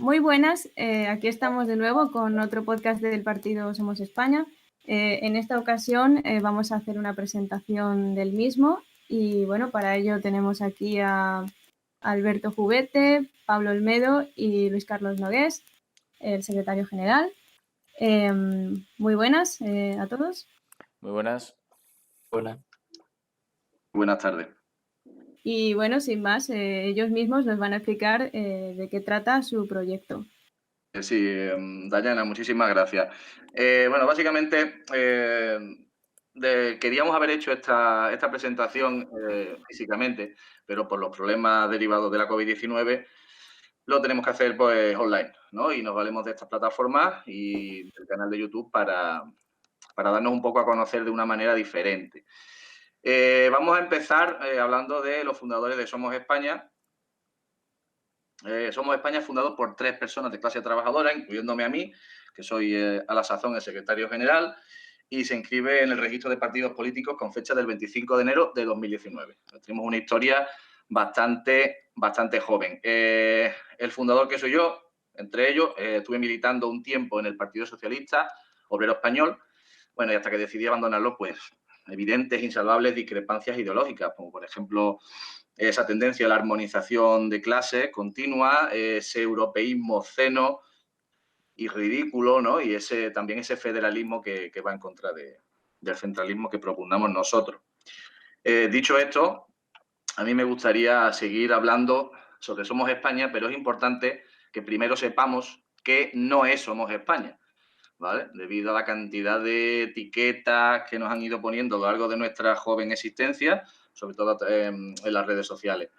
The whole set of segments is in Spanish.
Muy buenas, aquí estamos de nuevo con otro podcast del partido Somos España. En esta ocasión vamos a hacer una presentación del mismo y bueno, para ello tenemos aquí a Alberto Jubete, Pablo Olmedo y Luis Carlos Nogués, el secretario general. Muy buenas a todos. Muy buenas. Hola. Buenas tardes. Y bueno, sin más, ellos mismos nos van a explicar de qué trata su proyecto. Sí, Dayana, muchísimas gracias. Bueno, básicamente queríamos haber hecho esta presentación físicamente, pero por los problemas derivados de la COVID-19 lo tenemos que hacer pues online, ¿no? Y nos valemos de estas plataformas y del canal de YouTube para darnos un poco a conocer de una manera diferente. Vamos a empezar hablando de los fundadores de Somos España. Somos España fundado por 3 personas de clase trabajadora, incluyéndome a mí, que soy a la sazón el secretario general, y se inscribe en el registro de partidos políticos con fecha del 25 de enero de 2019. Tenemos una historia bastante joven. El fundador que soy yo, entre ellos, estuve militando un tiempo en el Partido Socialista Obrero Español, bueno, y hasta que decidí abandonarlo, pues evidentes, insalvables discrepancias ideológicas, como por ejemplo esa tendencia a la armonización de clases continua, ese europeísmo ceno y ridículo, ¿no? Y también ese federalismo que va en contra del centralismo que propugnamos nosotros. Dicho esto, a mí me gustaría seguir hablando sobre Somos España, pero es importante que primero sepamos qué no es Somos España, ¿vale? Debido a la cantidad de etiquetas que nos han ido poniendo a lo largo de nuestra joven existencia, sobre todo en las redes sociales.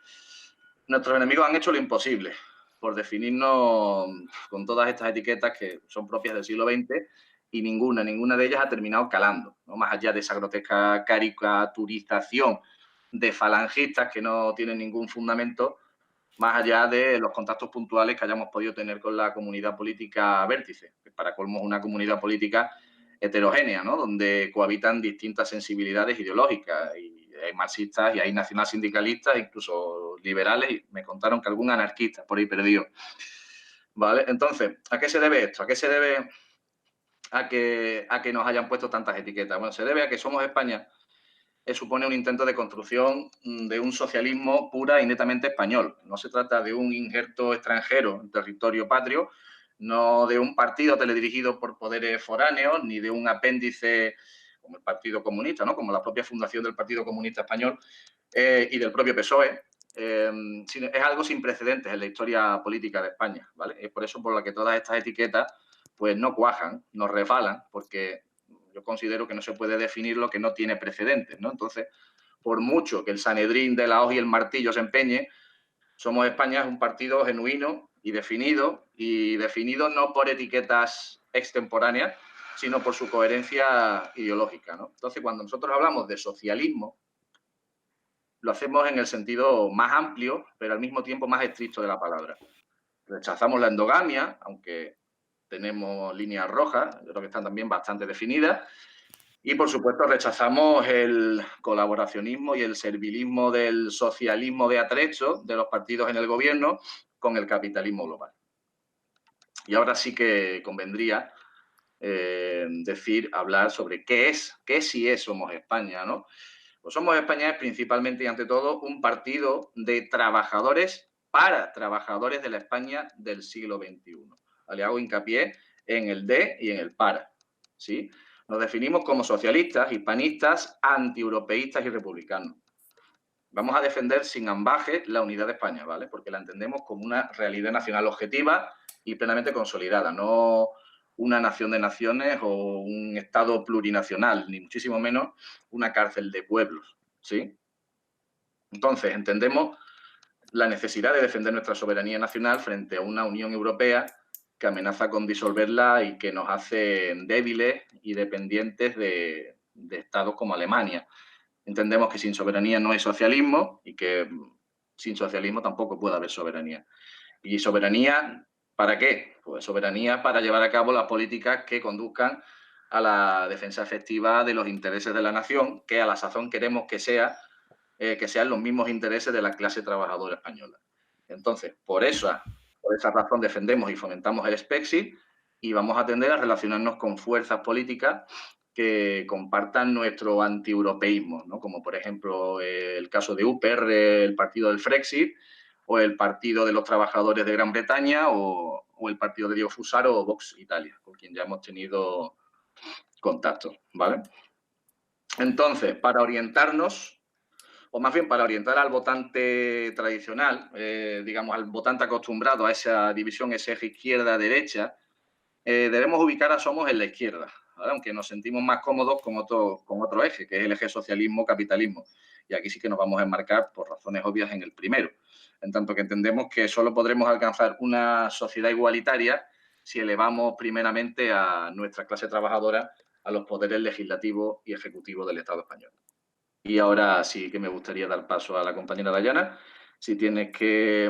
Nuestros enemigos han hecho lo imposible por definirnos con todas estas etiquetas que son propias del siglo XX y ninguna de ellas ha terminado calando, ¿no? Más allá de esa grotesca caricaturización de falangistas que no tienen ningún fundamento, más allá de los contactos puntuales que hayamos podido tener con la comunidad política vértice, que para colmo es una comunidad política heterogénea, ¿no? Donde cohabitan distintas sensibilidades ideológicas, y hay marxistas y hay nacionalsindicalistas, incluso liberales, y me contaron que algún anarquista por ahí perdido. ¿Vale? Entonces, ¿a qué se debe esto? ¿A qué se debe a que nos hayan puesto tantas etiquetas? Bueno, se debe a que Somos España supone un intento de construcción de un socialismo pura y netamente español. No se trata de un injerto extranjero en territorio patrio, no de un partido teledirigido por poderes foráneos, ni de un apéndice como el Partido Comunista, ¿no? Como la propia fundación del Partido Comunista Español y del propio PSOE. Es algo sin precedentes en la historia política de España, ¿vale? Es por eso por la que todas estas etiquetas pues no cuajan, nos resbalan, porque yo considero que no se puede definir lo que no tiene precedentes, ¿no? Entonces, por mucho que el Sanedrín de la hoz y el martillo se empeñe, Somos España es un partido genuino y definido no por etiquetas extemporáneas, sino por su coherencia ideológica, ¿no? Entonces, cuando nosotros hablamos de socialismo, lo hacemos en el sentido más amplio, pero al mismo tiempo más estricto de la palabra. Rechazamos la endogamia, aunque tenemos líneas rojas, yo creo que están también bastante definidas, y por supuesto rechazamos el colaboracionismo y el servilismo del socialismo de atrecho de los partidos en el gobierno con el capitalismo global. Y ahora sí que convendría hablar sobre qué sí es Somos España, ¿no? Pues Somos España es principalmente y ante todo un partido de trabajadores para trabajadores de la España del siglo XXI. Le hago hincapié en el de y en el para, ¿sí? Nos definimos como socialistas, hispanistas, antieuropeístas y republicanos. Vamos a defender sin ambaje la unidad de España, ¿vale? Porque la entendemos como una realidad nacional objetiva y plenamente consolidada, no una nación de naciones o un Estado plurinacional, ni muchísimo menos una cárcel de pueblos, ¿sí? Entonces, entendemos la necesidad de defender nuestra soberanía nacional frente a una Unión Europea que amenaza con disolverla y que nos hace débiles y dependientes de estados como Alemania. Entendemos que sin soberanía no hay socialismo y que sin socialismo tampoco puede haber soberanía. ¿Y soberanía para qué? Pues soberanía para llevar a cabo las políticas que conduzcan a la defensa efectiva de los intereses de la nación, que a la sazón queremos que sean los mismos intereses de la clase trabajadora española. Entonces, por esa Por esa razón defendemos y fomentamos el Spexit y vamos a tender a relacionarnos con fuerzas políticas que compartan nuestro antieuropeísmo, ¿no? Como por ejemplo el caso de UPR, el partido del Frexit, o el Partido de los Trabajadores de Gran Bretaña, o el partido de Diego Fusaro o Vox Italia, con quien ya hemos tenido contacto, ¿vale? Entonces, para orientarnos, o más bien para orientar al votante tradicional, digamos, al votante acostumbrado a esa división, ese eje izquierda-derecha, debemos ubicar a Somos en la izquierda, ¿vale? Aunque nos sentimos más cómodos con otro eje, que es el eje socialismo-capitalismo. Y aquí sí que nos vamos a enmarcar, por razones obvias, en el primero, en tanto que entendemos que solo podremos alcanzar una sociedad igualitaria si elevamos primeramente a nuestra clase trabajadora a los poderes legislativo y ejecutivo del Estado español. Y ahora sí que me gustaría dar paso a la compañera Dayana. Si tienes que...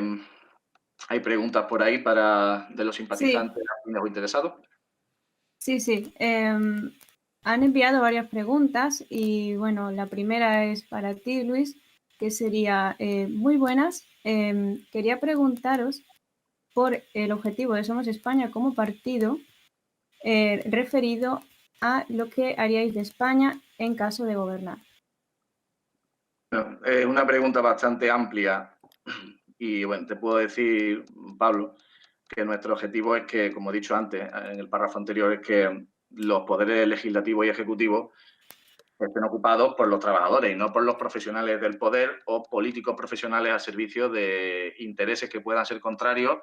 Hay preguntas por ahí de los Sí, simpatizantes afines o interesados. sí. Han enviado varias preguntas y bueno, la primera es para ti, Luis, que sería muy buenas. Quería preguntaros por el objetivo de Somos España como partido referido a lo que haríais de España en caso de gobernar. Bueno, es una pregunta bastante amplia y bueno, te puedo decir, Pablo, que nuestro objetivo es que, como he dicho antes en el párrafo anterior, es que los poderes legislativos y ejecutivos estén ocupados por los trabajadores y no por los profesionales del poder o políticos profesionales al servicio de intereses que puedan ser contrarios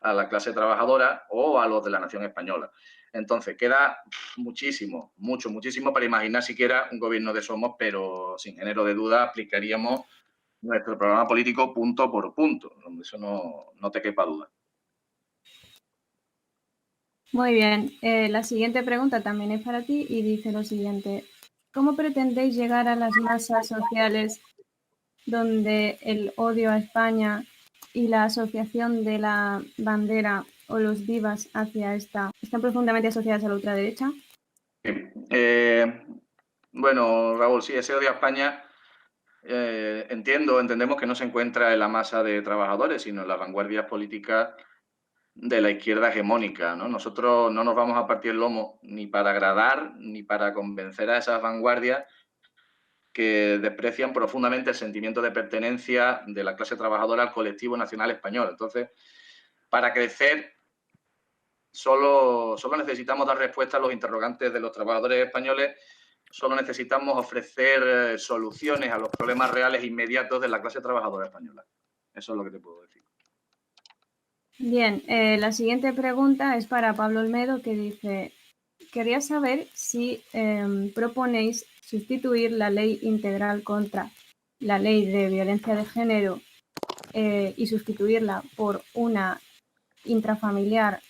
a la clase trabajadora o a los de la nación española. Entonces, queda muchísimo para imaginar siquiera un gobierno de Somos, pero sin género de duda aplicaríamos nuestro programa político punto por punto, donde eso no te quepa duda. Muy bien, la siguiente pregunta también es para ti y dice lo siguiente. ¿Cómo pretendéis llegar a las masas sociales donde el odio a España y la asociación de la bandera o los vivas hacia esta están profundamente asociadas a la ultraderecha? Bueno, Raúl, sí, ese odio a España entendemos que no se encuentra en la masa de trabajadores, sino en las vanguardias políticas de la izquierda hegemónica, ¿no? Nosotros no nos vamos a partir el lomo ni para agradar ni para convencer a esas vanguardias que desprecian profundamente el sentimiento de pertenencia de la clase trabajadora al colectivo nacional español. Entonces, para crecer, solo necesitamos dar respuesta a los interrogantes de los trabajadores españoles, solo necesitamos ofrecer soluciones a los problemas reales e inmediatos de la clase trabajadora española. Eso es lo que te puedo decir. Bien, la siguiente pregunta es para Pablo Olmedo, que dice, quería saber si proponéis sustituir la ley integral contra la ley de violencia de género y sustituirla por una intrafamiliar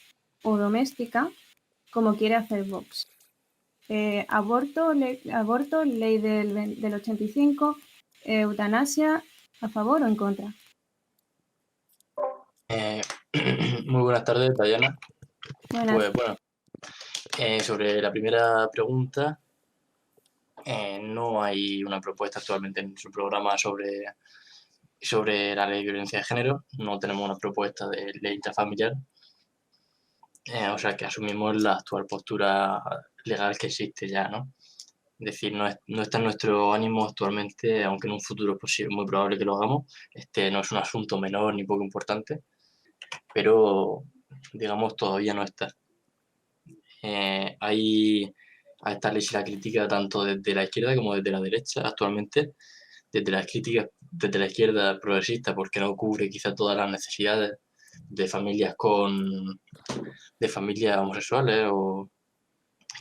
o doméstica, como quiere hacer Vox. Aborto, ley del 85, eutanasia, ¿a favor o en contra? Muy buenas tardes, Dayana. Buenas. Pues bueno, sobre la primera pregunta, no hay una propuesta actualmente en nuestro programa sobre la ley de violencia de género, no tenemos una propuesta de ley intrafamiliar, o sea que asumimos la actual postura legal que existe ya, ¿no? Es decir, no está en nuestro ánimo actualmente, aunque en un futuro es posible, muy probable que lo hagamos. Este no es un asunto menor ni poco importante, pero digamos todavía no está. A esta ley se la critica tanto desde la izquierda como desde la derecha actualmente. Desde desde la izquierda progresista, porque no cubre quizá todas las necesidades de de familias homosexuales, o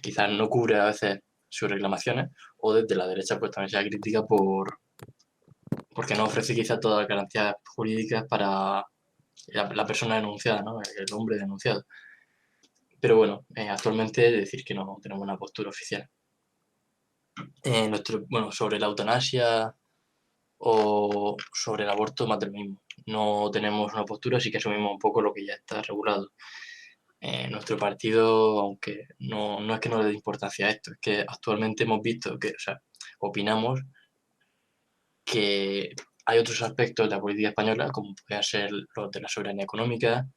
quizás no cubre a veces sus reclamaciones, o desde la derecha pues también se la critica porque no ofrece quizá todas las garantías jurídicas para la persona denunciada, ¿no? El hombre denunciado. Pero bueno, actualmente decir que no tenemos una postura oficial. Sobre la eutanasia o sobre el aborto, más del mismo. No tenemos una postura, así que asumimos un poco lo que ya está regulado. Nuestro partido, aunque no es que no le dé importancia a esto, es que actualmente hemos visto que, o sea, opinamos que hay otros aspectos de la política española, como pueden ser los de la soberanía económica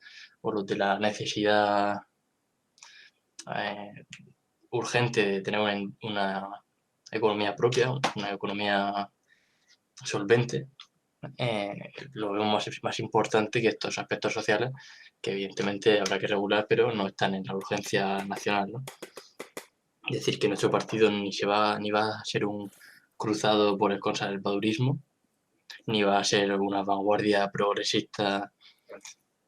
o los de la necesidad urgente de tener una economía propia, una economía solvente. Lo vemos más importante que estos aspectos sociales, que evidentemente habrá que regular, pero no están en la urgencia nacional, ¿no? Es decir, que nuestro partido ni va a ser un cruzado por el conservadurismo, ni va a ser una vanguardia progresista,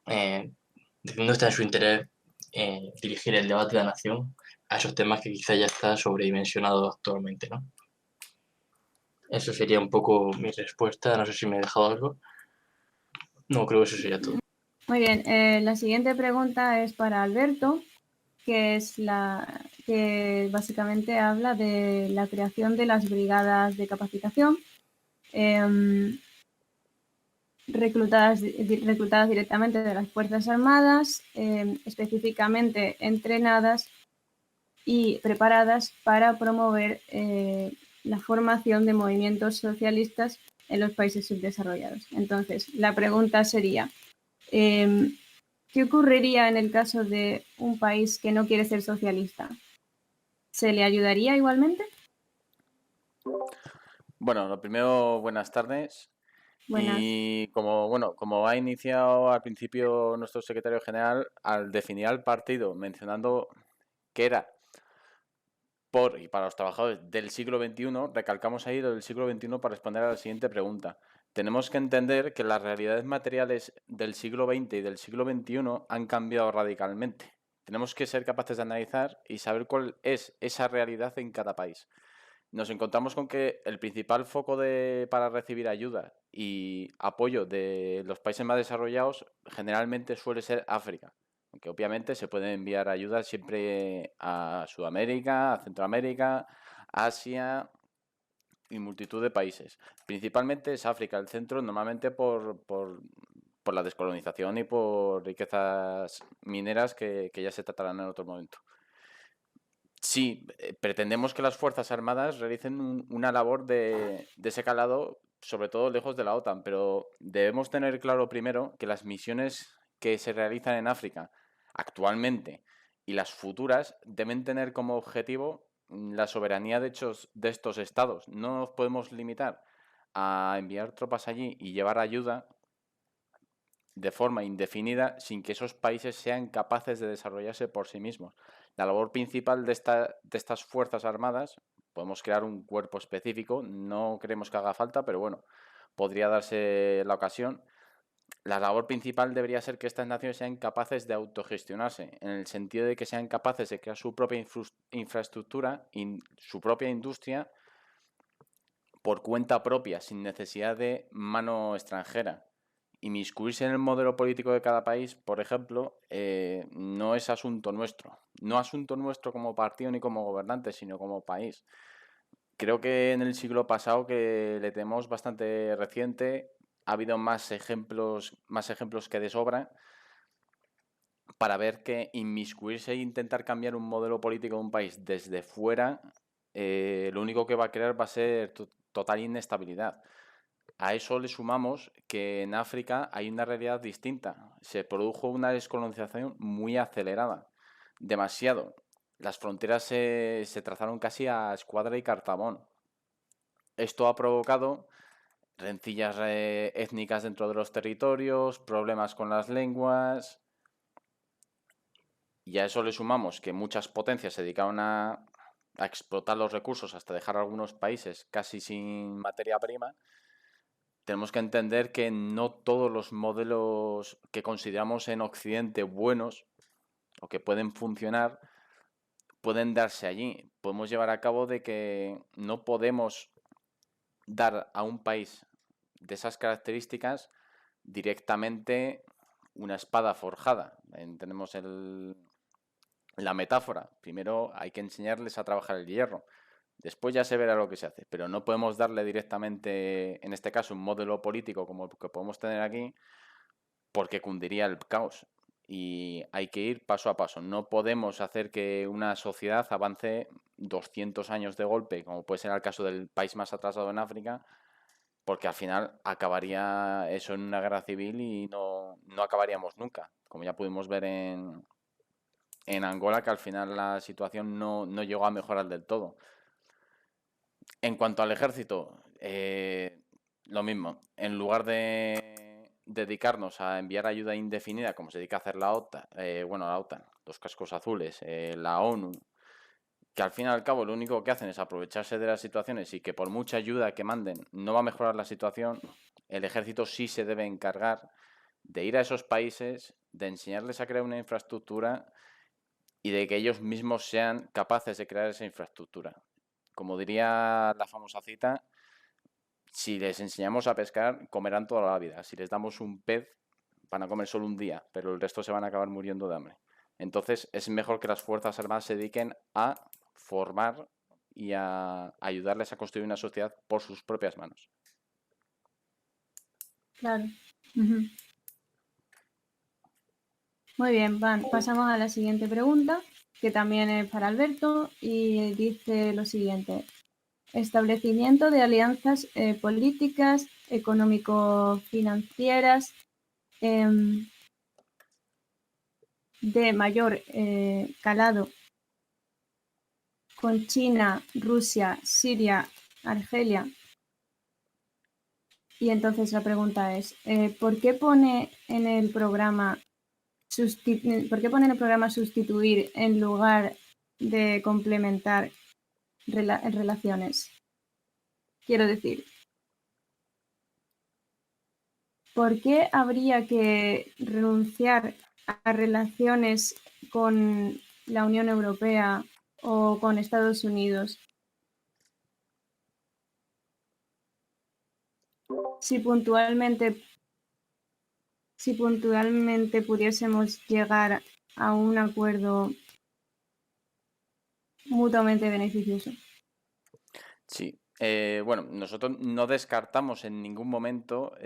no está en su interés dirigir el debate de la nación a esos temas que quizá ya está sobredimensionado actualmente, ¿no? Eso sería un poco mi respuesta, no sé si me he dejado algo. No, creo que eso sería todo. Muy bien, la siguiente pregunta es para Alberto, que básicamente habla de la creación de las brigadas de capacitación reclutadas directamente de las Fuerzas Armadas, específicamente entrenadas y preparadas para promover la formación de movimientos socialistas en los países subdesarrollados. Entonces, la pregunta sería, ¿qué ocurriría en el caso de un país que no quiere ser socialista? ¿Se le ayudaría igualmente? Bueno, lo primero, buenas tardes. Buenas. Y como ha iniciado al principio nuestro secretario general, al definir al partido mencionando que era por y para los trabajadores del siglo XXI, recalcamos ahí lo del siglo XXI para responder a la siguiente pregunta. Tenemos que entender que las realidades materiales del siglo XX y del siglo XXI han cambiado radicalmente. Tenemos que ser capaces de analizar y saber cuál es esa realidad en cada país. Nos encontramos con que el principal foco para recibir ayuda y apoyo de los países más desarrollados generalmente suele ser África. Aunque obviamente se pueden enviar ayudas siempre a Sudamérica, a Centroamérica, Asia y multitud de países. Principalmente es África el centro, normalmente por la descolonización y por riquezas mineras que ya se tratarán en otro momento. Sí, pretendemos que las Fuerzas Armadas realicen una labor de ese calado, sobre todo lejos de la OTAN, pero debemos tener claro primero que las misiones que se realizan en África actualmente y las futuras deben tener como objetivo la soberanía de estos estados. No nos podemos limitar a enviar tropas allí y llevar ayuda de forma indefinida sin que esos países sean capaces de desarrollarse por sí mismos. La labor principal de estas Fuerzas Armadas, podemos crear un cuerpo específico, no creemos que haga falta, pero bueno, podría darse la ocasión. La labor principal debería ser que estas naciones sean capaces de autogestionarse, en el sentido de que sean capaces de crear su propia infraestructura, su propia industria, por cuenta propia, sin necesidad de mano extranjera. Inmiscuirse en el modelo político de cada país, por ejemplo, no es asunto nuestro. No asunto nuestro como partido ni como gobernante, sino como país. Creo que en el siglo pasado, que le tenemos bastante reciente, ha habido más ejemplos que de sobra para ver que inmiscuirse e intentar cambiar un modelo político de un país desde fuera, lo único que va a crear va a ser total inestabilidad. A eso le sumamos que en África hay una realidad distinta. Se produjo una descolonización muy acelerada, demasiado. Las fronteras se trazaron casi a escuadra y cartabón. Esto ha provocado rencillas étnicas dentro de los territorios, problemas con las lenguas. Y a eso le sumamos que muchas potencias se dedicaron a explotar los recursos hasta dejar a algunos países casi sin materia prima. Tenemos que entender que no todos los modelos que consideramos en Occidente buenos o que pueden funcionar pueden darse allí. Podemos llevar a cabo de que no podemos dar a un país de esas características directamente una espada forjada. Tenemos la metáfora. Primero hay que enseñarles a trabajar el hierro. Después ya se verá lo que se hace, pero no podemos darle directamente, en este caso, un modelo político como el que podemos tener aquí, porque cundiría el caos. Y hay que ir paso a paso. No podemos hacer que una sociedad avance 200 años de golpe, como puede ser el caso del país más atrasado en África, porque al final acabaría eso en una guerra civil y no acabaríamos nunca, como ya pudimos ver en Angola, que al final la situación no llegó a mejorar del todo. En cuanto al ejército, lo mismo. En lugar de dedicarnos a enviar ayuda indefinida, como se dedica a hacer la OTAN, la OTAN, los cascos azules, la ONU, que al fin y al cabo lo único que hacen es aprovecharse de las situaciones y que por mucha ayuda que manden no va a mejorar la situación, el ejército sí se debe encargar de ir a esos países, de enseñarles a crear una infraestructura y de que ellos mismos sean capaces de crear esa infraestructura. Como diría la famosa cita, si les enseñamos a pescar, comerán toda la vida. Si les damos un pez, van a comer solo un día, pero el resto se van a acabar muriendo de hambre. Entonces, es mejor que las Fuerzas Armadas se dediquen a formar y a ayudarles a construir una sociedad por sus propias manos. Claro. Ujú. Muy bien, pasamos a la siguiente pregunta, que también es para Alberto, y dice lo siguiente. Establecimiento de alianzas políticas, económico-financieras, de mayor calado con China, Rusia, Siria, Argelia. Y entonces la pregunta es, ¿por qué pone en el programa sustituir en lugar de complementar relaciones? Quiero decir, ¿por qué habría que renunciar a relaciones con la Unión Europea o con Estados Unidos si puntualmente pudiésemos llegar a un acuerdo mutuamente beneficioso? Sí. Nosotros no descartamos en ningún momento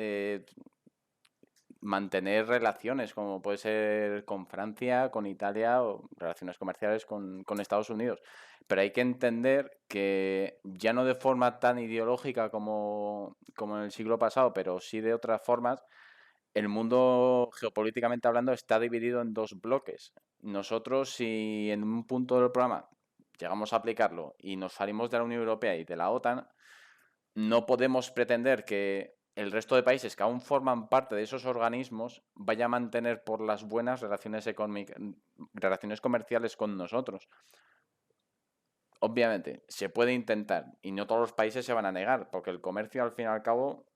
mantener relaciones, como puede ser con Francia, con Italia o relaciones comerciales con Estados Unidos. Pero hay que entender que ya no de forma tan ideológica como en el siglo pasado, pero sí de otras formas, el mundo geopolíticamente hablando está dividido en dos bloques. Nosotros, si en un punto del programa llegamos a aplicarlo y nos salimos de la Unión Europea y de la OTAN, no podemos pretender que el resto de países que aún forman parte de esos organismos vaya a mantener por las buenas relaciones comerciales con nosotros. Obviamente, se puede intentar y no todos los países se van a negar, porque el comercio al fin y al cabo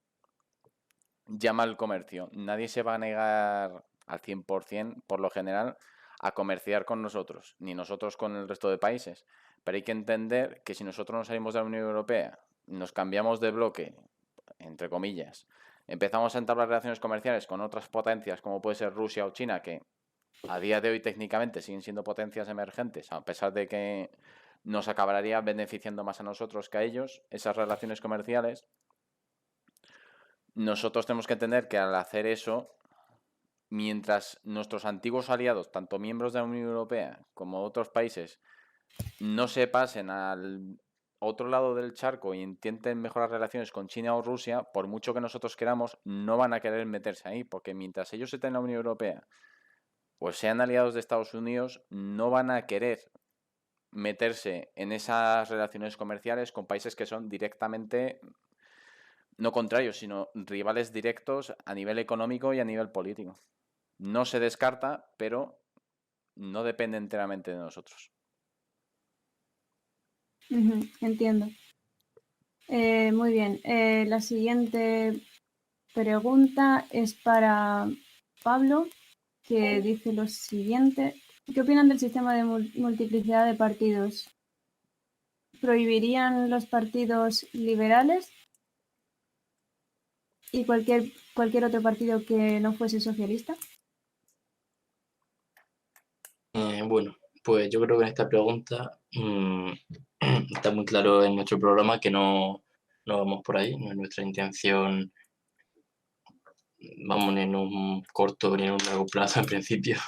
llama al comercio. Nadie se va a negar al 100%, por lo general, a comerciar con nosotros, ni nosotros con el resto de países. Pero hay que entender que si nosotros nos salimos de la Unión Europea, nos cambiamos de bloque, entre comillas, empezamos a entablar relaciones comerciales con otras potencias como puede ser Rusia o China, que a día de hoy técnicamente siguen siendo potencias emergentes, a pesar de que nos acabaría beneficiando más a nosotros que a ellos, esas relaciones comerciales. Nosotros tenemos que entender que al hacer eso, mientras nuestros antiguos aliados, tanto miembros de la Unión Europea como otros países, no se pasen al otro lado del charco y intenten mejorar relaciones con China o Rusia, por mucho que nosotros queramos, no van a querer meterse ahí, porque mientras ellos estén en la Unión Europea, pues sean aliados de Estados Unidos, no van a querer meterse en esas relaciones comerciales con países que son directamente, no contrarios, sino rivales directos a nivel económico y a nivel político. No se descarta, pero no depende enteramente de nosotros. Entiendo. Muy bien. La siguiente pregunta es para Pablo, que dice lo siguiente. ¿Qué opinan del sistema de multiplicidad de partidos? ¿Prohibirían los partidos liberales y cualquier otro partido que no fuese socialista? Bueno, pues yo creo que en esta pregunta está muy claro en nuestro programa que no vamos por ahí, no es nuestra intención, vamos, ni en un corto ni en un largo plazo en principio.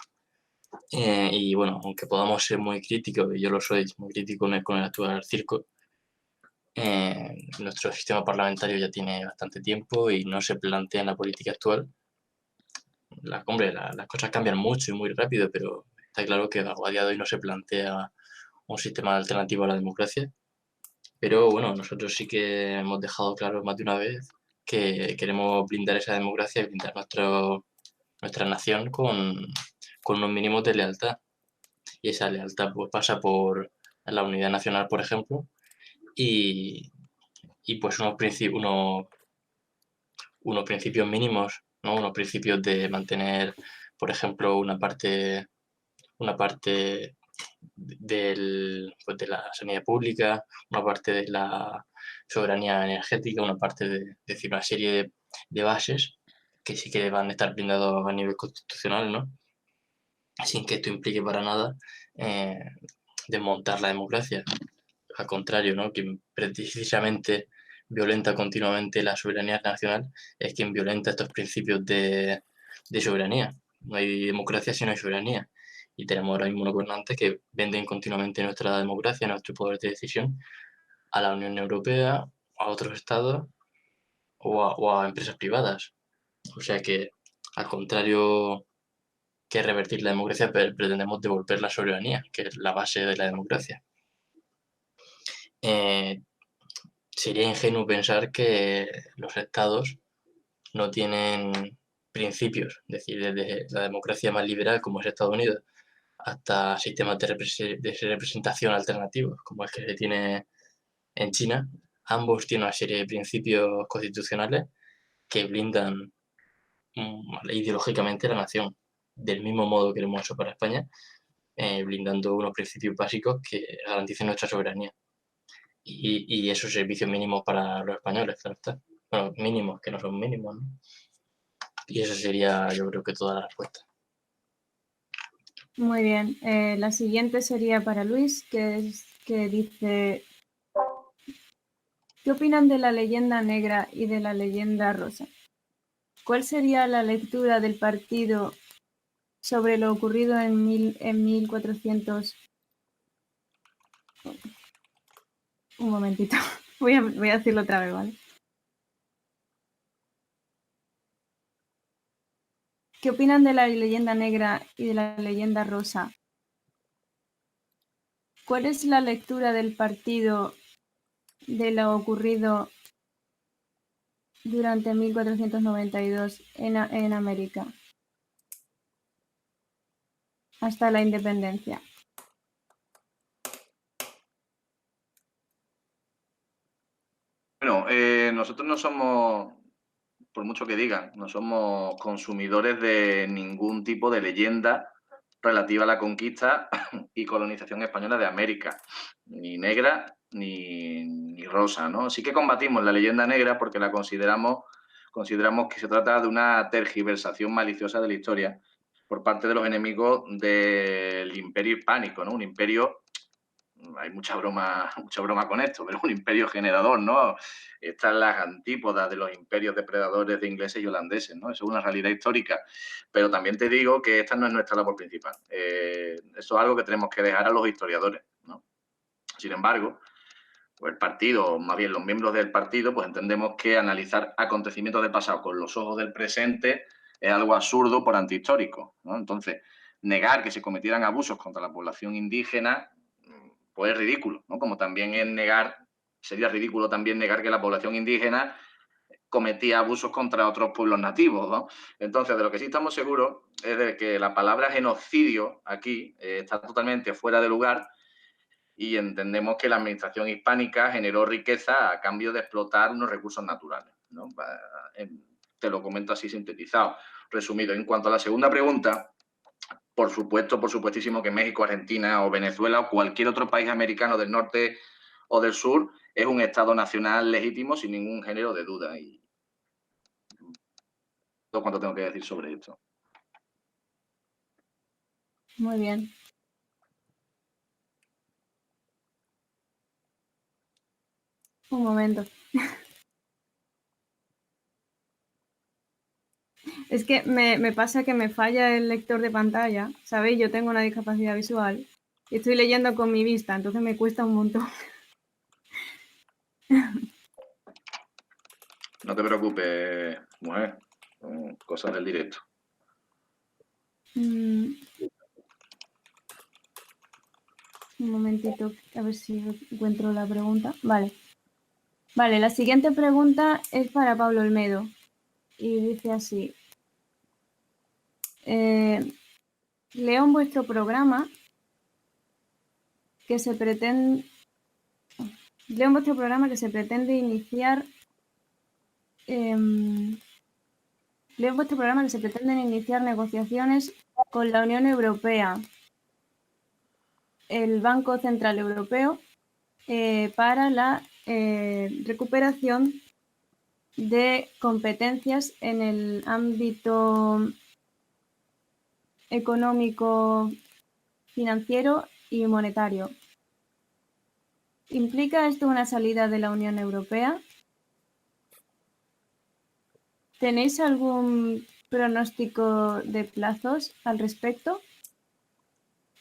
Y bueno, aunque podamos ser muy críticos, y yo lo soy, muy crítico con el actual circo, Nuestro sistema parlamentario ya tiene bastante tiempo y no se plantea en la política actual. Las cosas cambian mucho y muy rápido, pero está claro que a día de hoy no se plantea un sistema alternativo a la democracia. Pero bueno, nosotros sí que hemos dejado claro más de una vez que queremos blindar esa democracia y blindar nuestra nación con unos mínimos de lealtad. Y esa lealtad pues, pasa por la unidad nacional, por ejemplo, y pues unos principios mínimos, ¿no? Unos principios de mantener, por ejemplo, una parte pues de la sanidad pública, una parte de la soberanía energética, una parte de decir, una serie de bases que sí que van a estar blindados a nivel constitucional, ¿no? Sin que esto implique para nada desmontar la democracia. Al contrario, ¿no? Quien precisamente violenta continuamente la soberanía nacional es quien violenta estos principios de soberanía. No hay democracia si no hay soberanía. Y tenemos ahora mismo unos gobernantes que venden continuamente nuestra democracia, nuestro poder de decisión a la Unión Europea, a otros estados o a empresas privadas. O sea que, al contrario que revertir la democracia, pretendemos devolver la soberanía, que es la base de la democracia. Sería ingenuo pensar que los estados no tienen principios, es decir, desde la democracia más liberal como es Estados Unidos hasta sistemas de representación alternativos como el que se tiene en China, ambos tienen una serie de principios constitucionales que blindan ideológicamente la nación. Del mismo modo queremos eso para España, blindando unos principios básicos que garanticen nuestra soberanía. Y esos servicios mínimos para los españoles, claro está. Bueno, mínimos, que no son mínimos, ¿no? Y eso sería, yo creo que toda la respuesta. Muy bien. La siguiente sería para Luis, que dice: ¿qué opinan de la leyenda negra y de la leyenda rosa? ¿Cuál sería la lectura del partido sobre lo ocurrido en 1400? Un momentito, voy a decirlo otra vez, ¿vale? ¿Qué opinan de la leyenda negra y de la leyenda rosa? ¿Cuál es la lectura del partido de lo ocurrido durante 1492 en América hasta la independencia? Bueno, nosotros no somos, por mucho que digan, no somos consumidores de ningún tipo de leyenda relativa a la conquista y colonización española de América, ni negra ni rosa, ¿no? Sí que combatimos la leyenda negra porque la consideramos que se trata de una tergiversación maliciosa de la historia por parte de los enemigos del imperio hispánico, ¿no? Un imperio, hay mucha broma con esto, pero un imperio generador, ¿no? Están las antípodas de los imperios depredadores de ingleses y holandeses, ¿no? Eso es una realidad histórica. Pero también te digo que esta no es nuestra labor principal. Eso es algo que tenemos que dejar a los historiadores, ¿no? Sin embargo, pues el partido, más bien los miembros del partido, pues entendemos que analizar acontecimientos del pasado con los ojos del presente es algo absurdo por antihistórico, ¿no? Entonces, negar que se cometieran abusos contra la población indígena, pues es ridículo, ¿no? Como también sería ridículo también negar que la población indígena cometía abusos contra otros pueblos nativos, ¿no? Entonces, de lo que sí estamos seguros es de que la palabra genocidio aquí está totalmente fuera de lugar y entendemos que la administración hispánica generó riqueza a cambio de explotar unos recursos naturales, ¿no? Te lo comento así sintetizado, resumido. En cuanto a la segunda pregunta, por supuestísimo que México, Argentina o Venezuela o cualquier otro país americano del norte o del sur es un Estado nacional legítimo sin ningún género de duda. Y todo cuanto tengo que decir sobre esto. Muy bien. Un momento. Es que me pasa que me falla el lector de pantalla, ¿sabéis? Yo tengo una discapacidad visual y estoy leyendo con mi vista, entonces me cuesta un montón. No te preocupes, mujer. Son cosas del directo. Un momentito, a ver si encuentro la pregunta. Vale. Vale, la siguiente pregunta es para Pablo Olmedo. Y dice así. Leo en vuestro programa que se pretende... Leo en vuestro programa que se pretende iniciar... leo en vuestro programa que se pretenden iniciar negociaciones con la Unión Europea, el Banco Central Europeo, para la recuperación de competencias en el ámbito económico, financiero y monetario. ¿Implica esto una salida de la Unión Europea? ¿Tenéis algún pronóstico de plazos al respecto?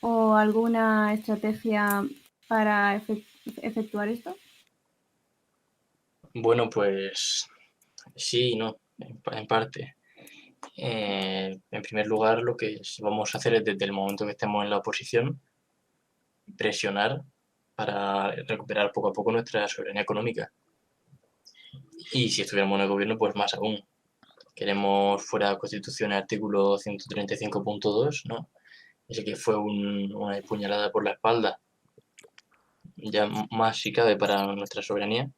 ¿O alguna estrategia para efectuar esto? Bueno, pues sí y no, en parte. En primer lugar, lo que vamos a hacer es, desde el momento que estemos en la oposición, presionar para recuperar poco a poco nuestra soberanía económica. Y si estuviéramos en el gobierno, pues más aún. Queremos fuera de la Constitución el artículo 135.2, ¿no? Ese que fue una puñalada por la espalda, ya más si cabe para nuestra soberanía,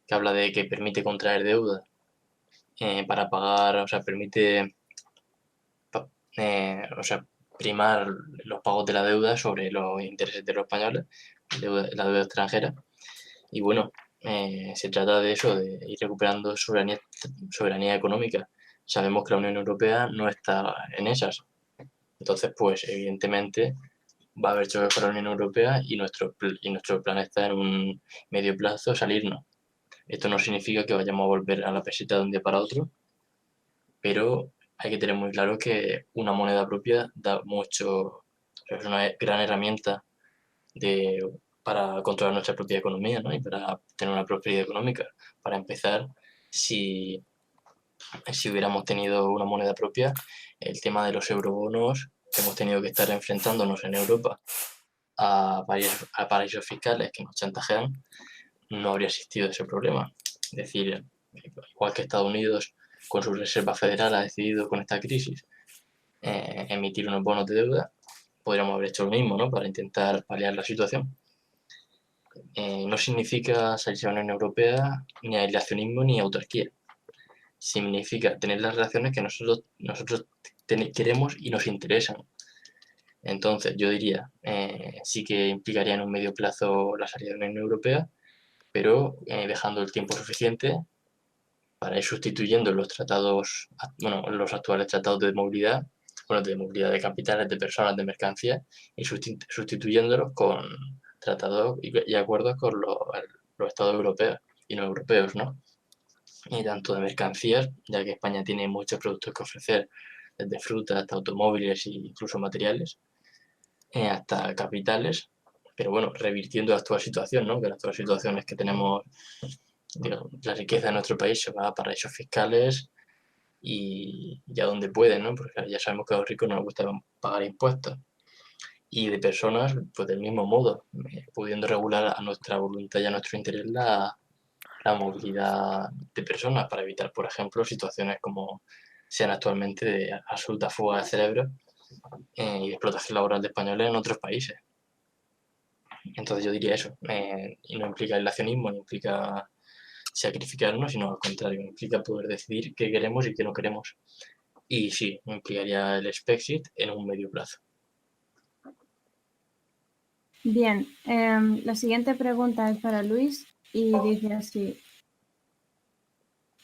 que habla de que permite contraer deuda para pagar, o sea, permite primar los pagos de la deuda sobre los intereses de los españoles, la deuda extranjera. Y bueno, se trata de eso, de ir recuperando soberanía económica. Sabemos que la Unión Europea no está en esas. Entonces, pues evidentemente va a haber choques con la Unión Europea y nuestro plan está en un medio plazo salirnos. Esto no significa que vayamos a volver a la peseta de un día para otro, pero hay que tener muy claro que una moneda propia da mucho, es una gran herramienta para controlar nuestra propia economía, ¿no? Y para tener una prosperidad económica. Para empezar, si hubiéramos tenido una moneda propia, el tema de los eurobonos, que hemos tenido que estar enfrentándonos en Europa a paraísos fiscales que nos chantajean, no habría existido ese problema. Es decir, igual que Estados Unidos con su Reserva Federal ha decidido con esta crisis emitir unos bonos de deuda, podríamos haber hecho lo mismo, ¿no? Para intentar paliar la situación. No significa salirse de la Unión Europea ni aislacionismo ni autarquía. Significa tener las relaciones que nosotros queremos y nos interesan. Entonces, yo diría, sí que implicaría en un medio plazo la salida de la Unión Europea, pero dejando el tiempo suficiente para ir sustituyendo los actuales tratados de movilidad, de movilidad de capitales, de personas, de mercancías, y sustituyéndolos con tratados y acuerdos con los estados europeos y no europeos, ¿no? Y tanto de mercancías, ya que España tiene muchos productos que ofrecer, desde frutas hasta automóviles e incluso materiales, hasta capitales, pero bueno, revirtiendo la actual situación, ¿no? Que la actual situación es que tenemos, digamos, la riqueza de nuestro país se va a paraísos fiscales y a donde pueden, ¿no? Porque ya sabemos que a los ricos no les gusta pagar impuestos. Y de personas, pues del mismo modo, pudiendo regular a nuestra voluntad y a nuestro interés la movilidad de personas para evitar, por ejemplo, situaciones como sean actualmente de absoluta fuga de cerebro y de explotación laboral de españoles en otros países. Entonces yo diría eso, y no implica aislacionismo, no implica sacrificarnos, sino al contrario, implica poder decidir qué queremos y qué no queremos. Y sí, implicaría el Spexit en un medio plazo. Bien, la siguiente pregunta es para Luis y dice así.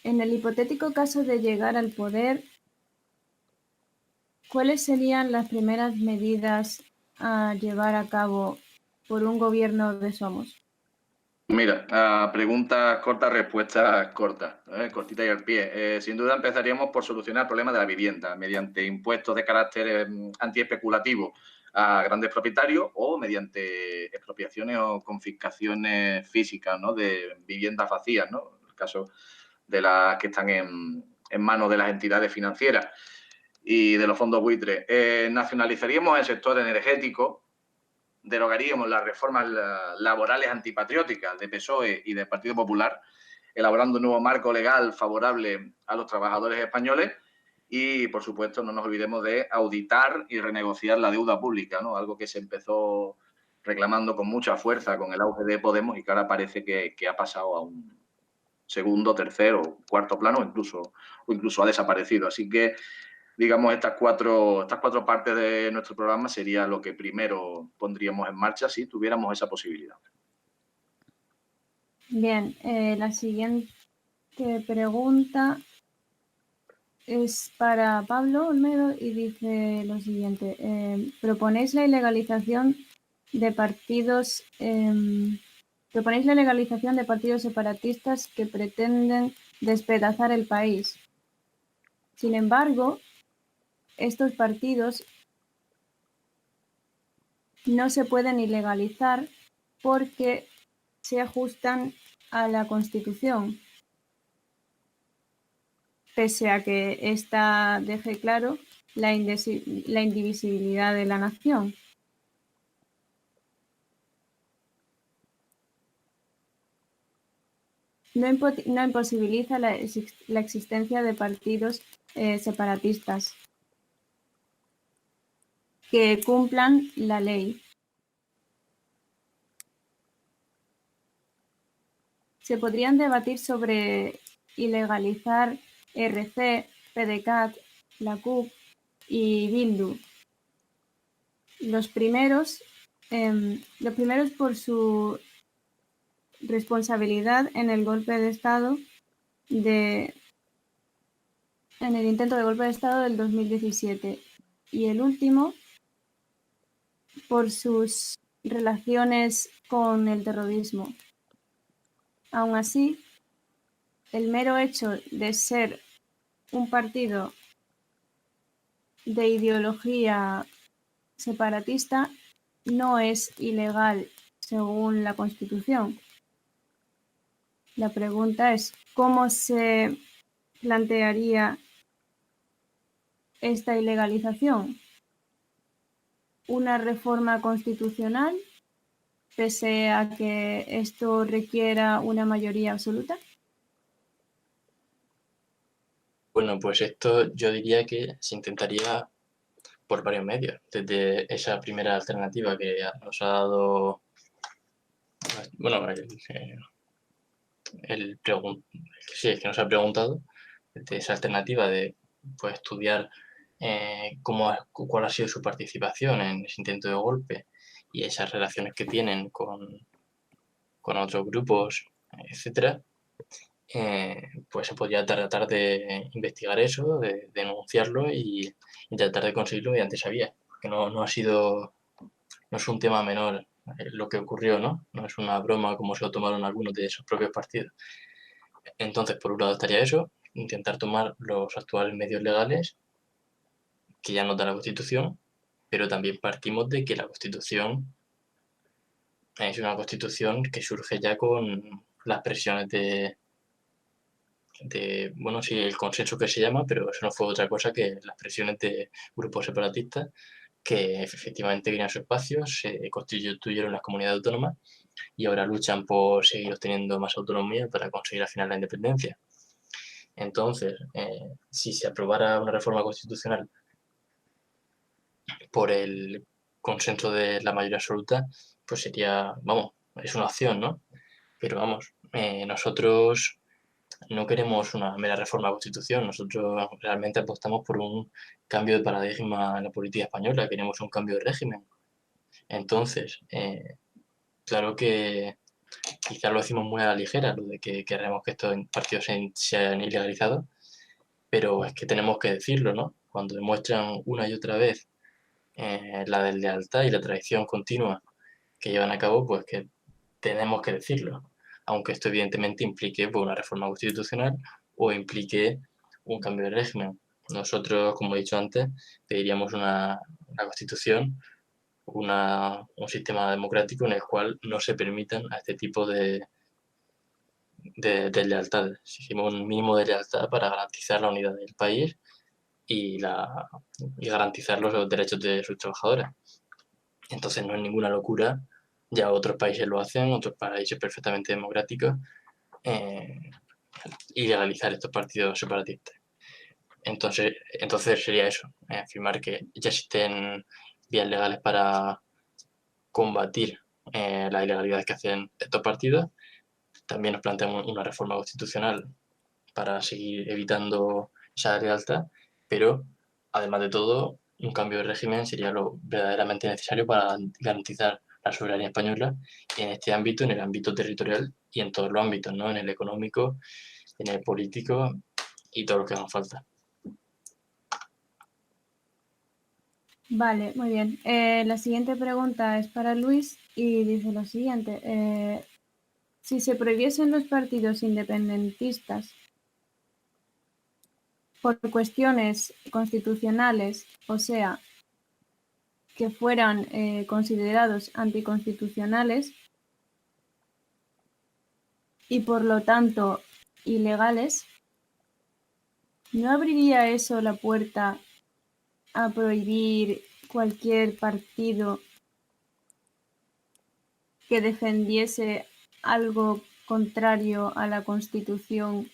En el hipotético caso de llegar al poder, ¿cuáles serían las primeras medidas a llevar a cabo por un gobierno de Somos? Mira, preguntas cortas, respuestas cortas, cortita y al pie. Sin duda empezaríamos por solucionar el problema de la vivienda mediante impuestos de carácter antiespeculativo a grandes propietarios o mediante expropiaciones o confiscaciones físicas, ¿no?, de viviendas vacías, ¿no?, en el caso de las que están en manos de las entidades financieras y de los fondos buitres. Nacionalizaríamos el sector energético, derogaríamos las reformas laborales antipatrióticas de PSOE y del Partido Popular, elaborando un nuevo marco legal favorable a los trabajadores españoles y, por supuesto, no nos olvidemos de auditar y renegociar la deuda pública, ¿no?, algo que se empezó reclamando con mucha fuerza con el auge de Podemos y que ahora parece que ha pasado a un segundo, tercero, cuarto plano o incluso ha desaparecido. Así que, digamos, estas cuatro partes de nuestro programa sería lo que primero pondríamos en marcha si tuviéramos esa posibilidad. Bien, la siguiente pregunta es para Pablo Olmedo y dice lo siguiente. ¿Proponéis la ilegalización de partidos separatistas que pretenden despedazar el país? Sin embargo, estos partidos no se pueden ilegalizar porque se ajustan a la Constitución, pese a que ésta deje claro la indivisibilidad de la nación. No imposibilita la existencia de partidos separatistas que cumplan la ley. Se podrían debatir sobre ilegalizar RC, PDeCAT, la CUP y Bildu. Los primeros por su responsabilidad en el golpe de Estado en el intento de golpe de Estado del 2017 y el último por sus relaciones con el terrorismo. Aún así, el mero hecho de ser un partido de ideología separatista no es ilegal según la Constitución. La pregunta es, ¿cómo se plantearía esta ilegalización? ¿Una reforma constitucional, pese a que esto requiera una mayoría absoluta? Bueno, pues esto yo diría que se intentaría por varios medios. Desde esa primera alternativa que nos ha dado, bueno, el que nos ha preguntado, desde esa alternativa de pues, estudiar cuál ha sido su participación en ese intento de golpe y esas relaciones que tienen con otros grupos, etcétera, pues se podría tratar de investigar eso, de denunciarlo y tratar de conseguirlo mediante esa vía, porque no es un tema menor lo que ocurrió, ¿no? No es una broma como se lo tomaron algunos de esos propios partidos. Entonces, por un lado estaría eso, intentar tomar los actuales medios legales que ya nos da la Constitución, pero también partimos de que la Constitución es una Constitución que surge ya con las presiones bueno, sí, el consenso que se llama, pero eso no fue otra cosa que las presiones de grupos separatistas que efectivamente querían su espacio, se constituyeron las comunidades autónomas y ahora luchan por seguir obteniendo más autonomía para conseguir al final la independencia. Entonces, si se aprobara una reforma constitucional por el consenso de la mayoría absoluta, pues sería, vamos, es una opción, ¿no? Pero vamos, nosotros no queremos una mera reforma de la Constitución, nosotros realmente apostamos por un cambio de paradigma en la política española, queremos un cambio de régimen. Entonces, claro que quizás lo decimos muy a la ligera, lo de que queremos que estos partidos sean ilegalizados, pero es que tenemos que decirlo, ¿no? Cuando demuestran una y otra vez la deslealtad y la traición continua que llevan a cabo, pues que tenemos que decirlo, aunque esto evidentemente implique pues, una reforma constitucional o implique un cambio de régimen. Nosotros, como he dicho antes, pediríamos una constitución un sistema democrático en el cual no se permitan a este tipo de lealtades. Exigimos un mínimo de lealtad para garantizar la unidad del país y garantizar los derechos de sus trabajadores. Entonces no es ninguna locura, ya otros países lo hacen, otros países perfectamente democráticos, y legalizar estos partidos separatistas. Entonces sería eso, afirmar que ya existen vías legales para combatir las ilegalidades que hacen estos partidos. También nos planteamos una reforma constitucional para seguir evitando esa lealtad, pero además de todo, un cambio de régimen sería lo verdaderamente necesario para garantizar la soberanía española en este ámbito, en el ámbito territorial y en todos los ámbitos, ¿no? En el económico, en el político y todo lo que haga falta. Vale, muy bien. La siguiente pregunta es para Luis y dice lo siguiente. Si se prohibiesen los partidos independentistas por cuestiones constitucionales, o sea, que fueran considerados anticonstitucionales y por lo tanto ilegales, ¿no abriría eso la puerta a prohibir cualquier partido que defendiese algo contrario a la Constitución,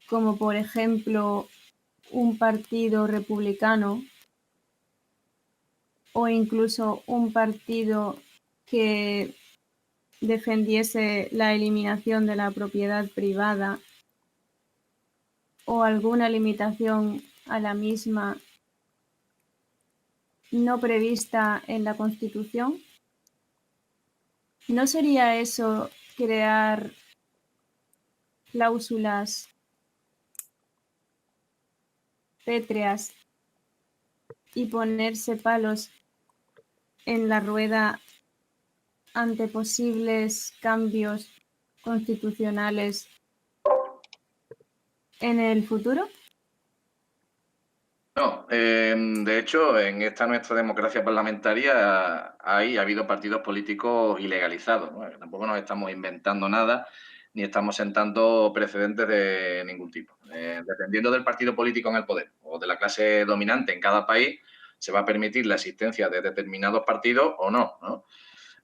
como por ejemplo un partido republicano o incluso un partido que defendiese la eliminación de la propiedad privada o alguna limitación a la misma no prevista en la Constitución? ¿No sería eso crear cláusulas pétreas y ponerse palos en la rueda ante posibles cambios constitucionales en el futuro? No, de hecho, en esta nuestra democracia parlamentaria ha habido partidos políticos ilegalizados, ¿no? Tampoco nos estamos inventando nada ni estamos sentando precedentes de ningún tipo. Dependiendo del partido político en el poder o de la clase dominante en cada país, se va a permitir la existencia de determinados partidos o no, ¿no?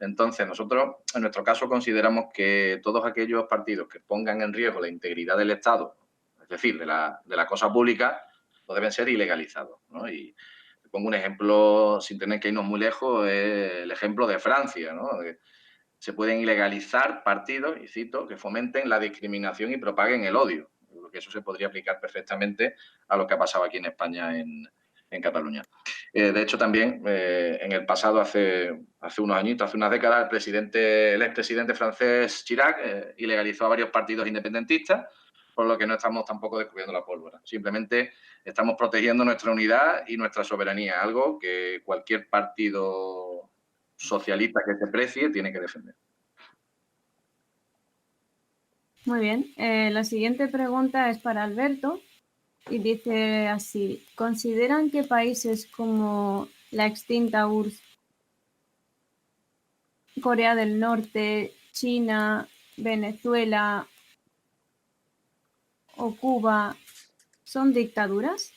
Entonces, nosotros, en nuestro caso, consideramos que todos aquellos partidos que pongan en riesgo la integridad del Estado, es decir, de la cosa pública, no deben ser ilegalizados, ¿no? Y te pongo un ejemplo, sin tener que irnos muy lejos, el ejemplo de Francia, ¿no? Se pueden ilegalizar partidos, y cito, que fomenten la discriminación y propaguen el odio. Yo creo que eso se podría aplicar perfectamente a lo que ha pasado aquí en España, en Cataluña. De hecho, también en el pasado, hace unos añitos, hace unas décadas, el expresidente francés Chirac ilegalizó a varios partidos independentistas, por lo que no estamos tampoco descubriendo la pólvora. Simplemente estamos protegiendo nuestra unidad y nuestra soberanía, algo que cualquier partido socialista que se precie tiene que defender. Muy bien. La siguiente pregunta es para Alberto y dice así: ¿consideran que países como la extinta URSS, Corea del Norte, China, Venezuela o Cuba son dictaduras?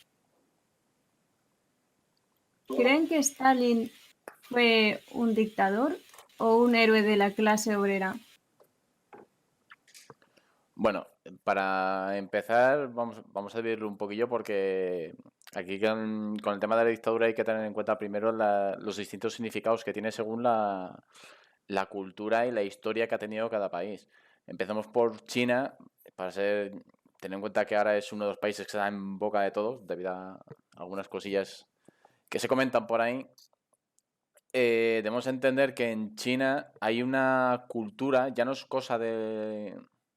¿Creen que Stalin fue un dictador o un héroe de la clase obrera? Bueno, para empezar, vamos a dividirlo un poquillo porque aquí con el tema de la dictadura hay que tener en cuenta primero los distintos significados que tiene según la cultura y la historia que ha tenido cada país. Empezamos por China, tener en cuenta que ahora es uno de los países que está en boca de todos, debido a algunas cosillas que se comentan por ahí. Debemos entender que en China hay una cultura, ya no es cosa de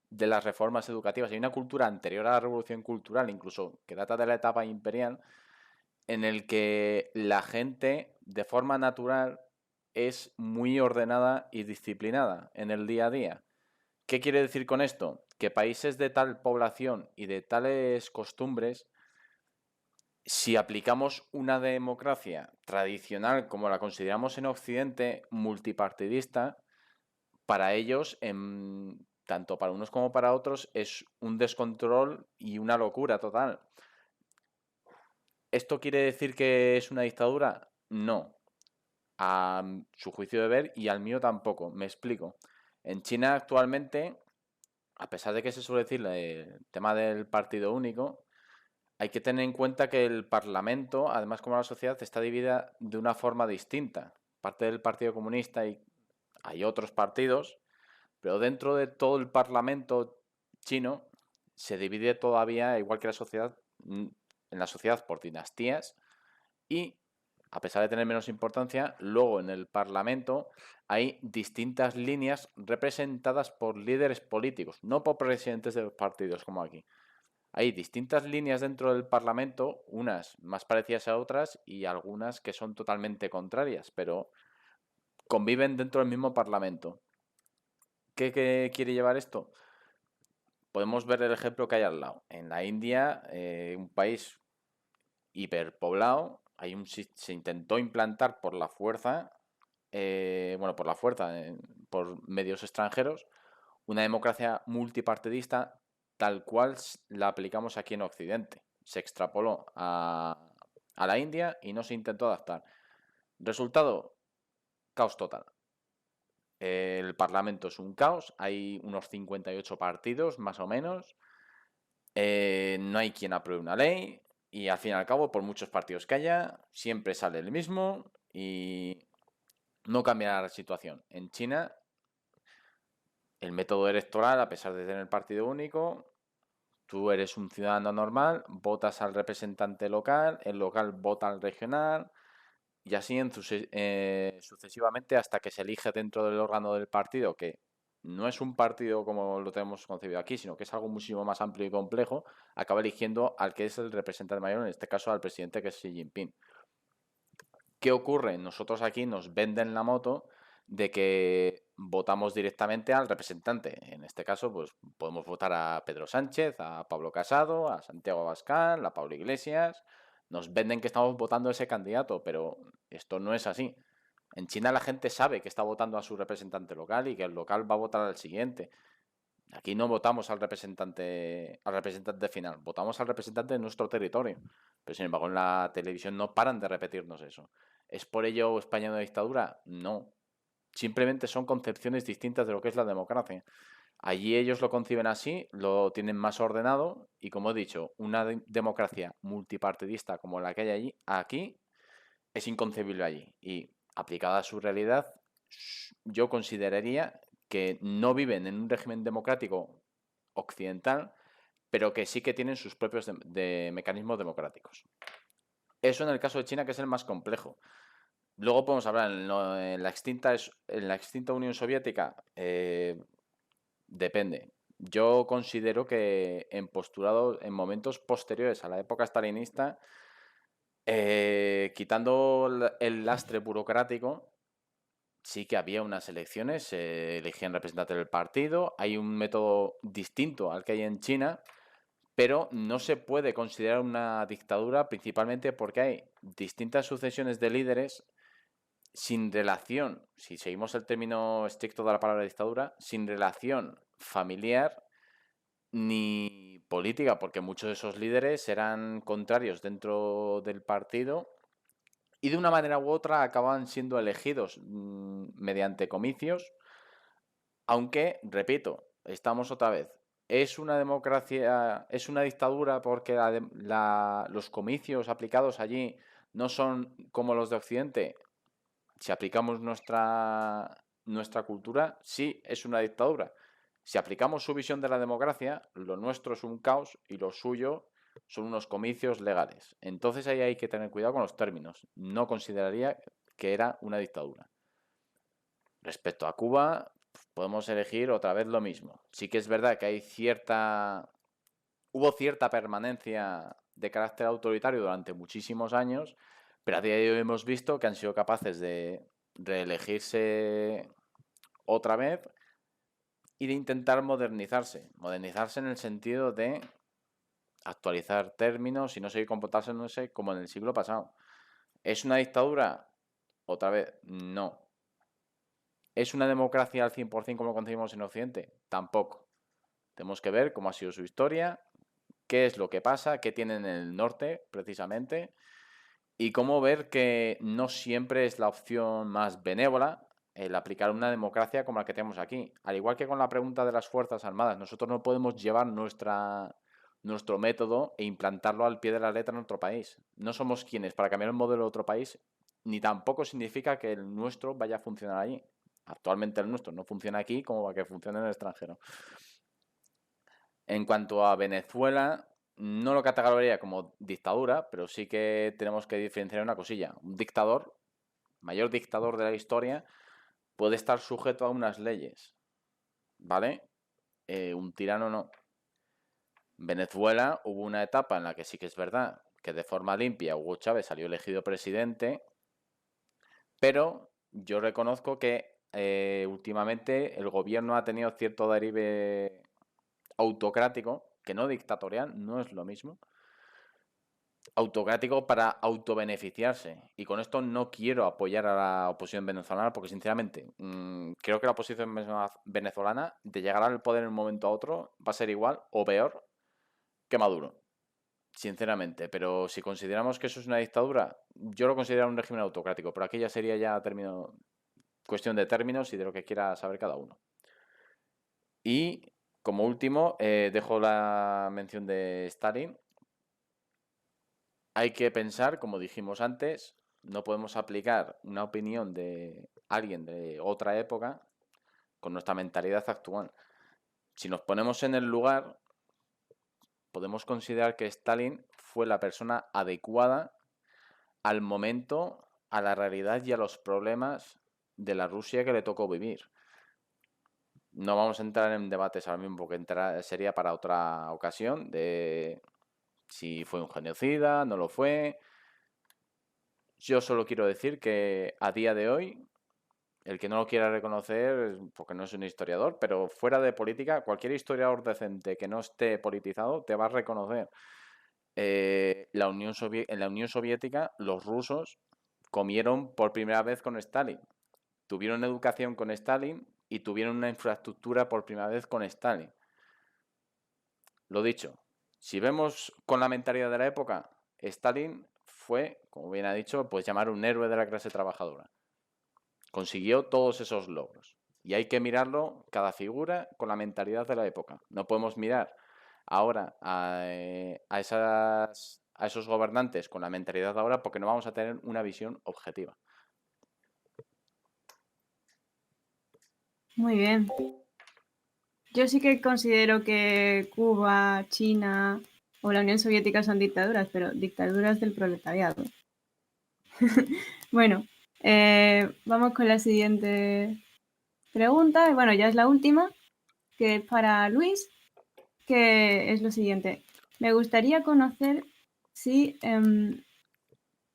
las reformas educativas, hay una cultura anterior a la revolución cultural, incluso que data de la etapa imperial, en el que la gente de forma natural es muy ordenada y disciplinada en el día a día. ¿Qué quiere decir con esto? Que países de tal población y de tales costumbres si aplicamos una democracia tradicional como la consideramos en Occidente, multipartidista, para ellos, tanto para unos como para otros, es un descontrol y una locura total. ¿Esto quiere decir que es una dictadura? No. A su juicio de ver y al mío tampoco. Me explico. En China actualmente, a pesar de que se suele decir el tema del partido único, hay que tener en cuenta que el Parlamento, además como la sociedad, está dividida de una forma distinta. Parte del Partido Comunista y hay otros partidos, pero dentro de todo el Parlamento chino se divide todavía, igual que la sociedad, en la sociedad por dinastías y, a pesar de tener menos importancia, luego en el Parlamento hay distintas líneas representadas por líderes políticos, no por presidentes de los partidos como aquí. Hay distintas líneas dentro del Parlamento, unas más parecidas a otras y algunas que son totalmente contrarias, pero conviven dentro del mismo Parlamento. ¿Qué quiere llevar esto? Podemos ver el ejemplo que hay al lado. En la India, un país hiperpoblado, se intentó implantar por la fuerza, por medios extranjeros, una democracia multipartidista tal cual la aplicamos aquí en Occidente. Se extrapoló a la India y no se intentó adaptar. Resultado, caos total. El Parlamento es un caos, hay unos 58 partidos más o menos, no hay quien apruebe una ley y al fin y al cabo, por muchos partidos que haya, siempre sale el mismo y no cambia la situación. En China, el método electoral, a pesar de tener partido único, tú eres un ciudadano normal, votas al representante local, el local vota al regional y así sucesivamente hasta que se elige dentro del órgano del partido, que no es un partido como lo tenemos concebido aquí, sino que es algo muchísimo más amplio y complejo, acaba eligiendo al que es el representante mayor, en este caso al presidente que es Xi Jinping. ¿Qué ocurre? Nosotros aquí nos venden la moto de que votamos directamente al representante. En este caso, pues podemos votar a Pedro Sánchez, a Pablo Casado, a Santiago Abascal, a Pablo Iglesias. Nos venden que estamos votando a ese candidato, pero esto no es así. En China la gente sabe que está votando a su representante local y que el local va a votar al siguiente. Aquí no votamos al representante final, votamos al representante de nuestro territorio. Pero sin embargo en la televisión no paran de repetirnos eso. ¿Es por ello España una dictadura? No. Simplemente son concepciones distintas de lo que es la democracia. Allí ellos lo conciben así, lo tienen más ordenado y, como he dicho, una democracia multipartidista como la que hay allí, aquí, es inconcebible allí. Y aplicada a su realidad, yo consideraría que no viven en un régimen democrático occidental, pero que sí que tienen sus propios mecanismos democráticos. Eso en el caso de China, que es el más complejo. Luego podemos hablar en la extinta Unión Soviética. Depende. Yo considero que en momentos posteriores a la época stalinista, quitando el lastre burocrático, sí que había unas elecciones, se elegían representantes del partido, hay un método distinto al que hay en China, pero no se puede considerar una dictadura principalmente porque hay distintas sucesiones de líderes sin relación, si seguimos el término estricto de la palabra dictadura, sin relación familiar ni política, porque muchos de esos líderes eran contrarios dentro del partido y de una manera u otra acaban siendo elegidos mediante comicios, aunque, repito, estamos otra vez. ¿Es una democracia, es una dictadura porque los comicios aplicados allí no son como los de Occidente? Si aplicamos nuestra cultura, sí es una dictadura. Si aplicamos su visión de la democracia, lo nuestro es un caos y lo suyo son unos comicios legales. Entonces ahí hay que tener cuidado con los términos. No consideraría que era una dictadura. Respecto a Cuba, podemos elegir otra vez lo mismo. Sí que es verdad que hubo cierta permanencia de carácter autoritario durante muchísimos años, pero a día de hoy hemos visto que han sido capaces de reelegirse otra vez y de intentar modernizarse. Modernizarse en el sentido de actualizar términos y no seguir comportándose como en el siglo pasado. ¿Es una dictadura? Otra vez, no. ¿Es una democracia al 100% como lo concebimos en Occidente? Tampoco. Tenemos que ver cómo ha sido su historia, qué es lo que pasa, qué tienen en el norte, precisamente, y cómo ver que no siempre es la opción más benévola el aplicar una democracia como la que tenemos aquí. Al igual que con la pregunta de las Fuerzas Armadas, nosotros no podemos llevar nuestro método e implantarlo al pie de la letra en otro país. No somos quienes para cambiar el modelo de otro país, ni tampoco significa que el nuestro vaya a funcionar allí. Actualmente el nuestro no funciona aquí como para que funcione en el extranjero. En cuanto a Venezuela, no lo catalogaría como dictadura, pero sí que tenemos que diferenciar una cosilla. Un dictador, mayor dictador de la historia, puede estar sujeto a unas leyes, ¿vale? Un tirano no. Venezuela hubo una etapa en la que sí que es verdad que de forma limpia Hugo Chávez salió elegido presidente, pero yo reconozco que últimamente el gobierno ha tenido cierto derive autocrático, que no dictatorial, no es lo mismo, autocrático para autobeneficiarse. Y con esto no quiero apoyar a la oposición venezolana porque, sinceramente, creo que la oposición venezolana, de llegar al poder en un momento a otro, va a ser igual o peor que Maduro. Sinceramente, pero si consideramos que eso es una dictadura, yo lo considero un régimen autocrático, pero aquí ya sería cuestión de términos y de lo que quiera saber cada uno. Y como último, dejo la mención de Stalin. Hay que pensar, como dijimos antes, no podemos aplicar una opinión de alguien de otra época con nuestra mentalidad actual. Si nos ponemos en el lugar, podemos considerar que Stalin fue la persona adecuada al momento, a la realidad y a los problemas de la Rusia que le tocó vivir. No vamos a entrar en debates ahora mismo porque sería para otra ocasión de si fue un genocida, no lo fue. Yo solo quiero decir que a día de hoy, el que no lo quiera reconocer, porque no es un historiador, pero fuera de política, cualquier historiador decente que no esté politizado te va a reconocer. En la Unión Soviética, los rusos comieron por primera vez con Stalin. Tuvieron educación con Stalin y tuvieron una infraestructura por primera vez con Stalin. Lo dicho, si vemos con la mentalidad de la época, Stalin fue, como bien ha dicho, pues llamar un héroe de la clase trabajadora. Consiguió todos esos logros. Y hay que mirarlo, cada figura, con la mentalidad de la época. No podemos mirar ahora a esos gobernantes con la mentalidad de ahora porque no vamos a tener una visión objetiva. Muy bien. Yo sí que considero que Cuba, China o la Unión Soviética son dictaduras, pero dictaduras del proletariado. Bueno, vamos con la siguiente pregunta. Bueno, ya es la última, que es para Luis, que es lo siguiente. Me gustaría conocer si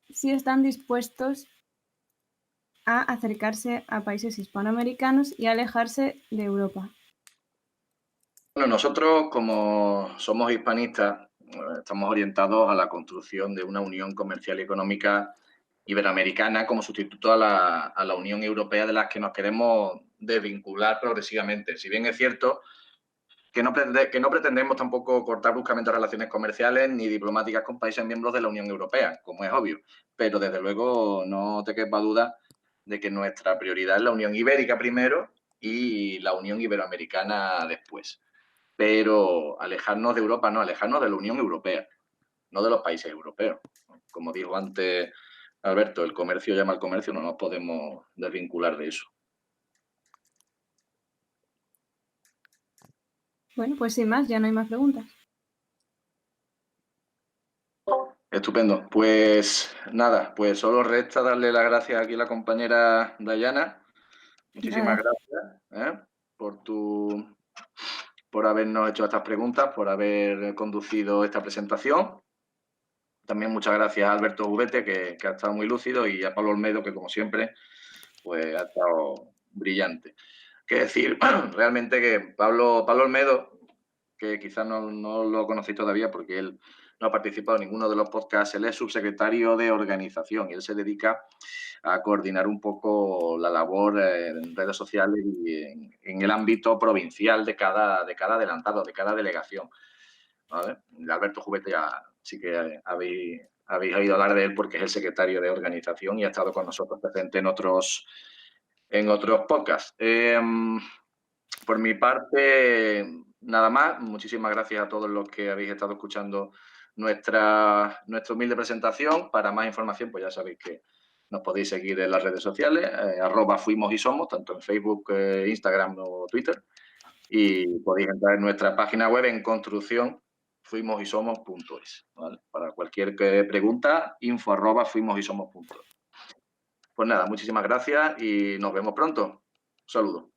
están dispuestos a acercarse a países hispanoamericanos y alejarse de Europa. Bueno, nosotros, como somos hispanistas, estamos orientados a la construcción de una unión comercial y económica iberoamericana como sustituto a la Unión Europea de las que nos queremos desvincular progresivamente. Si bien es cierto que no pretendemos tampoco cortar bruscamente relaciones comerciales ni diplomáticas con países miembros de la Unión Europea, como es obvio, pero desde luego no te quepa duda de que nuestra prioridad es la Unión Ibérica primero y la Unión Iberoamericana después. Pero alejarnos de Europa no, alejarnos de la Unión Europea, no de los países europeos. Como dijo antes Alberto, el comercio llama al comercio, no nos podemos desvincular de eso. Bueno, pues sin más, ya no hay más preguntas. Estupendo. Pues nada, pues solo resta darle las gracias aquí a la compañera Dayana. Muchísimas gracias por habernos hecho estas preguntas, por haber conducido esta presentación. También muchas gracias a Alberto Ubete, que ha estado muy lúcido, y a Pablo Olmedo, que como siempre pues ha estado brillante. Que decir, realmente que Pablo Olmedo que quizás no lo conocéis todavía porque él no ha participado en ninguno de los podcasts. Él es subsecretario de organización y él se dedica a coordinar un poco la labor en redes sociales y en el ámbito provincial de cada adelantado, de cada delegación. ¿Vale? Alberto Jubete ya sí que habéis oído hablar de él porque es el secretario de organización y ha estado con nosotros presente en otros podcasts. Por mi parte, nada más. Muchísimas gracias a todos los que habéis estado escuchando nuestra humilde presentación. Para más información, pues ya sabéis que nos podéis seguir en las redes sociales, @fuimosySomos, tanto en Facebook, Instagram o Twitter. Y podéis entrar en nuestra página web en construcción fuimoysomos.es. ¿Vale? Para cualquier pregunta, info@fuimoysomos.es. Pues nada, muchísimas gracias y nos vemos pronto. Un saludo.